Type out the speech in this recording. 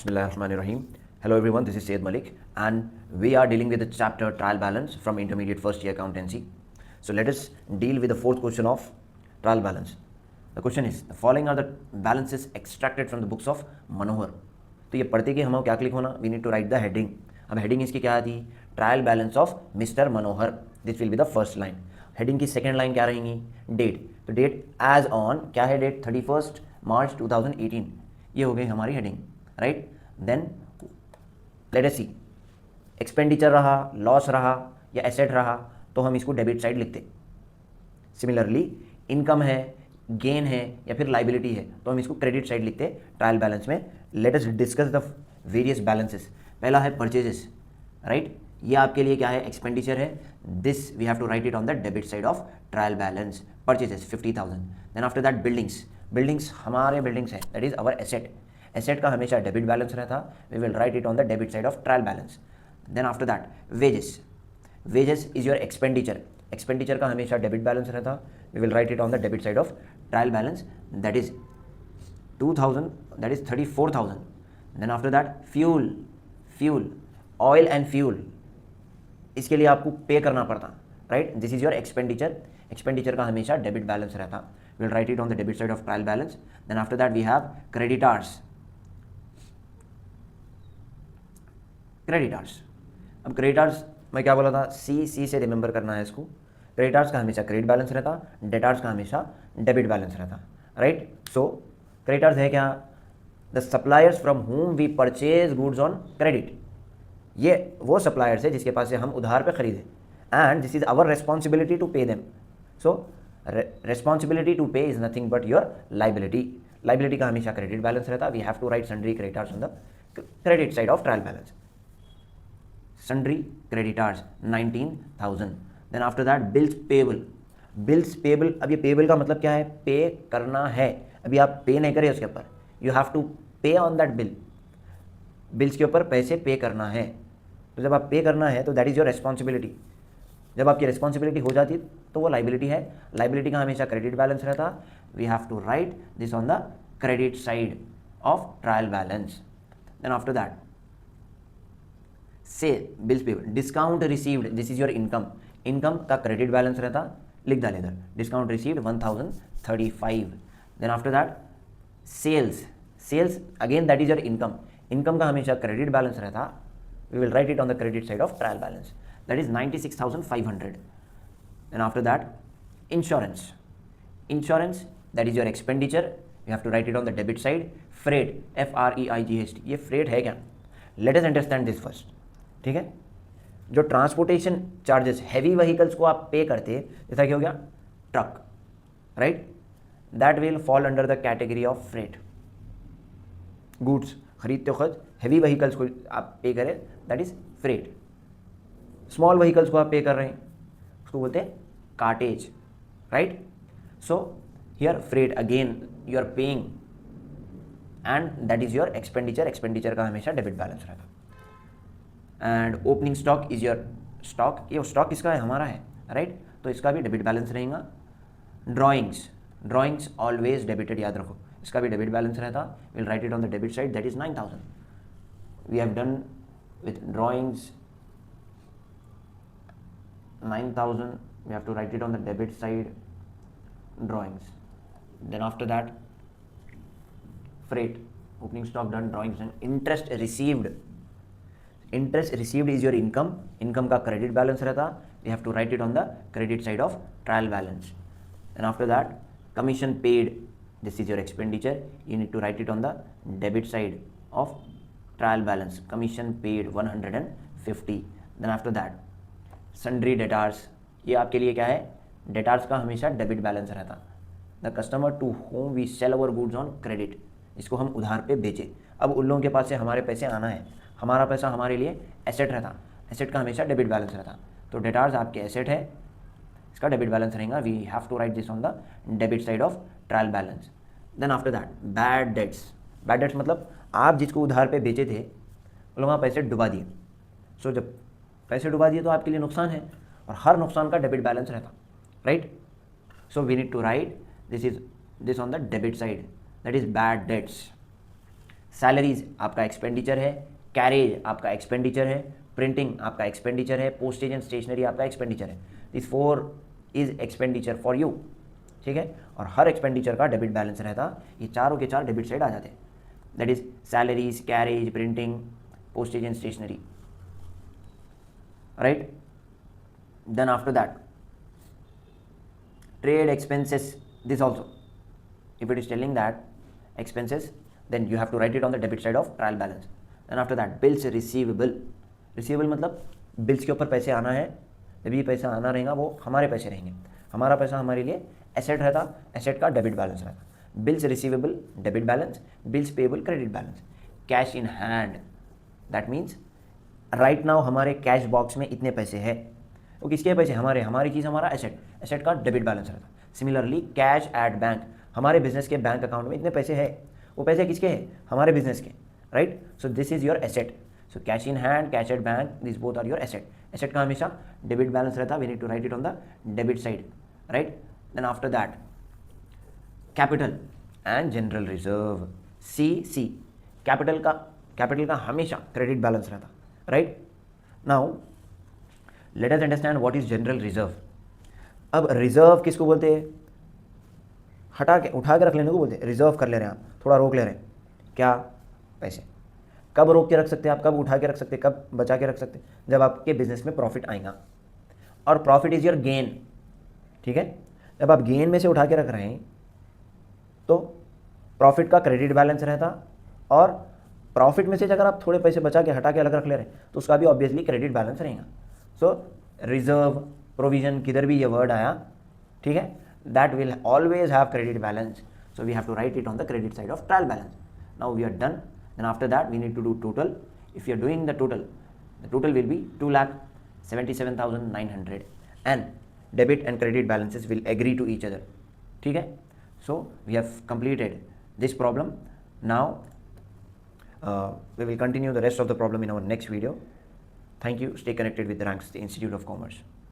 Bismillahirrahmanirrahim. Hello everyone, this is Syed Malik and we are dealing with the chapter trial balance from intermediate first year accountancy. So let us deal with the fourth question of trial balance. The question is, the following are the balances extracted from the books of Manohar. तो ये पढ़ते कि हमें क्या click होना, we need to write the heading. अब heading इसकी क्या आती, trial balance of mister Manohar. This will be the first line. Heading की सेकेंड लाइन क्या रहेंगी, डेट. तो डेट एज ऑन क्या है, डेट 31 मार्च 2018. ये हो गई हमारी heading, right. Then let us see, expenditure रहा, लॉस रहा या एसेट रहा तो हम इसको डेबिट साइड लिखते. सिमिलरली इनकम है, गेन है या फिर लाइबिलिटी है तो हम इसको क्रेडिट साइड लिखते ट्रायल बैलेंस में. Let us discuss the various balances. पहला है परचेजेस, राइट. ये आपके लिए क्या है, एक्सपेंडिचर है. This we have to write it on the debit side of trial balance. Purchases 50,000. Then after that buildings. Buildings हमारे बिल्डिंग्स है, that is our asset. Asset का हमेशा डेबिट बैलेंस रहता, we will write it on the debit side of trial balance. Then after that wages. Wages is your expenditure. Expenditure का हमेशा debit balance रहता, we will write it on the debit side of trial balance. That is 2000, that is 34,000. Then after that fuel. Fuel, oil and fuel, इसके लिए आपको pay करना पड़ता, right. This is your expenditure. Expenditure का हमेशा debit balance रहता, we will write it on the debit side of trial balance. Then after that we have creditors. Creditors, अब creditors मैं क्या बोला था, सी से रिमेंबर करना है इसको. क्रेडिटार्स का हमेशा क्रेडिट बैलेंस रहता, डेटार्स का हमेशा डेबिट बैलेंस रहता, राइट. सो क्रेडिटार्स है क्या, the suppliers from whom we purchase goods on credit. ये वो सप्लायर्स है जिसके पास से हम उधार पे खरीदें, and this is our responsibility to pay them. So responsibility to pay is nothing but your liability. Liability का हमेशा क्रेडिट बैलेंस रहता, we have to write sundry creditors on the credit side of trial balance. Sundry creditors 19,000. Then after that bills payable. Bills payable, अब ये payable का मतलब क्या है, पे करना है. अभी आप पे नहीं करें उसके ऊपर, you have to pay on that bill. Bills के ऊपर पैसे पे करना है, तो जब आप पे करना है तो दैट इज़ योर रेस्पॉन्सिबिलिटी. जब आपकी रेस्पॉन्सिबिलिटी हो जाती तो वो लाइबिलिटी है. लाइबिलिटी का हमेशा क्रेडिट बैलेंस रहता, we have to write this on the credit side of trial balance. Then after that से bills payable. Discount received, this is your income. Income का क्रेडिट बैलेंस रहता, लिख डाले इधर, discount received 1035. Then after that sales. Sales again that is your income. Income का हमेशा credit balance रहता, we will write it on the credit side of trial balance, that is 96,500. Then after that insurance. Insurance that is your expenditure, you have to write it on the debit side. Freight, FREIGHT, ये freight है क्या, let us understand this first, ठीक है. जो transportation charges heavy vehicles को आप पे करते, जैसा कि हो गया truck, right, that will fall under the category of freight. Goods खरीदते वक्त हैवी व्हीकल्स को आप पे करें, that is freight. Small vehicles को आप पे कर रहे हैं उसको बोलते हैं cartage, right. So here freight again you are paying and that is your expenditure. Expenditure का हमेशा डेबिट बैलेंस रहता. And opening stock is your stock. ये स्टॉक किसका है, हमारा है, राइट. तो इसका भी डेबिट बैलेंस रहेगा. ड्राइंग्स, ड्राइंग्स ऑलवेज डेबिटेड, याद रखो, इसका भी डेबिट बैलेंस रहता, will write it on the debit side, that is 9,000. We have done with drawings 9,000, we have to write it on the debit side drawings. Then after that freight, opening stock done, drawings done. Interest received. Interest received is your income. Income का credit balance रहता, we have to write it on the credit side of trial balance. And after that commission paid, this is your expenditure, you need to write it on the debit side of trial balance. Commission paid 150. Then after that sundry debtors, ये आपके लिए क्या है, debtors का हमेशा debit balance रहता. The customer to whom we sell our goods on credit, इसको हम उधार पे बेचें. अब उन लोगों के पास से हमारे पैसे आना है, हमारा पैसा हमारे लिए एसेट रहता, एसेट का हमेशा डेबिट बैलेंस रहता. तो डेटार्स आपके एसेट है, इसका डेबिट बैलेंस रहेगा, we have to write this on the debit side of trial balance. Then after that bad debts. Bad debts मतलब आप जिसको उधार पे बेचे थे उन लोगों का पैसे डुबा दिए. सो जब पैसे डुबा दिए तो आपके लिए नुकसान है, और हर नुकसान का डेबिट बैलेंस रहता, right. So we need to write this on the debit side, that is bad debts. Salaries आपका एक्सपेंडिचर है, कैरेज आपका एक्सपेंडिचर है, प्रिंटिंग आपका एक्सपेंडिचर है, पोस्टेज एंड स्टेशनरी आपका एक्सपेंडिचर है. This 4 is expenditure for you. ठीक है, और हर एक्सपेंडिचर का डेबिट बैलेंस रहता, ये चारों के चार डेबिट साइड आ जाते हैं. That is salaries, carriage, printing, postage and stationery, right? Then after that, trade expenses, this also, if it is telling that expenses, then you have to write it on the debit side of trial balance. Then after that, bills receivable. receivable मतलब bills के ऊपर पैसे आना है, जब ये पैसा आना रहेगा वो हमारे पैसे रहेंगे, हमारा पैसा हमारे लिए एसेट रहता, एसेट का डेबिट बैलेंस रहता. Bills receivable debit balance, bills payable credit balance. Cash in hand, that means right now हमारे कैश बॉक्स में इतने पैसे हैं. वो किसके पैसे? हमारी चीज़, हमारा एसेट, एसेट का डेबिट बैलेंस रहता. सिमिलरली कैश एट बैंक, हमारे बिजनेस के बैंक अकाउंट में इतने पैसे हैं, वो पैसे किसके हैं? हमारे बिजनेस के, right? So this is your asset. So cash in hand, cash at bank, this both are your asset. Asset का हमेशा डेबिट बैलेंस रहता, we need to write it on the debit side, right? Then after that capital and general reserve, see. Capital का हमेशा credit balance रहता, right? Now let us understand what is general reserve. अब reserve किसको बोलते हैं? उठा के रख लेने को बोलते हैं. रिजर्व कर ले रहे हैं आप, थोड़ा रोक ले रहे हैं. क्या? पैसे. कब रोक के रख सकते हैं आप? कब उठा के रख सकते हैं? कब बचा के रख सकते हैं? जब आपके बिजनेस में प्रॉफिट आएगा, और प्रॉफिट इज योर गेन. ठीक है, जब आप गेन में से उठा के रख रहे हैं तो प्रॉफिट का क्रेडिट बैलेंस रहता, और प्रॉफिट में से अगर आप थोड़े पैसे बचा के हटा के अलग रख ले रहे हैं तो उसका भी ऑब्वियसली क्रेडिट बैलेंस रहेगा. सो रिजर्व, प्रोविजन, किधर भी ये वर्ड आया, ठीक है, that will always have credit balance. So we have to write it on the credit side of trial balance. Now we are done. Then after that we need to do total. If you are doing the total will be 2,77,900 and debit and credit balances will agree to each other. ठीक है, so we have completed this problem. Now we will continue the rest of the problem in our next video. Thank you. Stay connected with the Ranks, the Institute of Commerce.